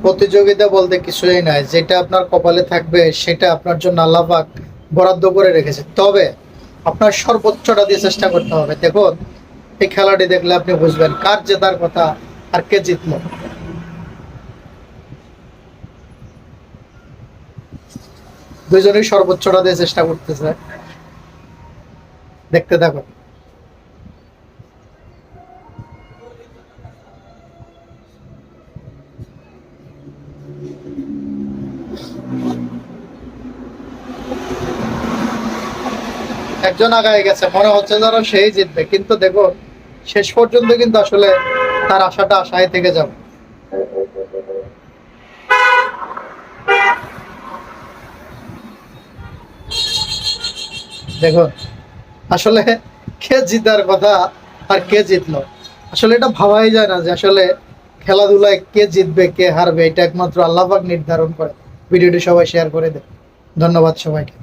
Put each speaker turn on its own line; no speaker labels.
প্রতিযোগিতা বলতে কিছুই নাই, যেটা আপনার কপালে থাকবে সেটা আপনার জন্য আল্লাহ পাক বরাদ্দ করে রেখেছে। তবে আপনার সর্বোচ্চটা দিয়ে চেষ্টা করতে হবে। দেখুন, এই খেলাটি দেখলে আপনি বুঝবেন কার জেতার কথা আর কে জিতলো। দুইজনেই সর্বোচ্চটা দিয়ে চেষ্টা করতেছে, দেখতে থাকুন। একজন আগায় গেছে, মনে হচ্ছে যেন সেই জিতবে, কিন্তু দেখুন শেষ পর্যন্ত কিন্তু আসলে তার আশাটা আশায় থেকে যাবে। দেখুন আসলে কে জিতার কথা আর কে জিতলো, আসলে এটা ভাবাই যায় না যে আসলে খেলাধুলায় কে জিতবে কে হারবে, এটা একমাত্র আল্লাহ পাক নির্ধারণ করে। ভিডিওটি সবাই শেয়ার করে দেন। ধন্যবাদ সবাইকে।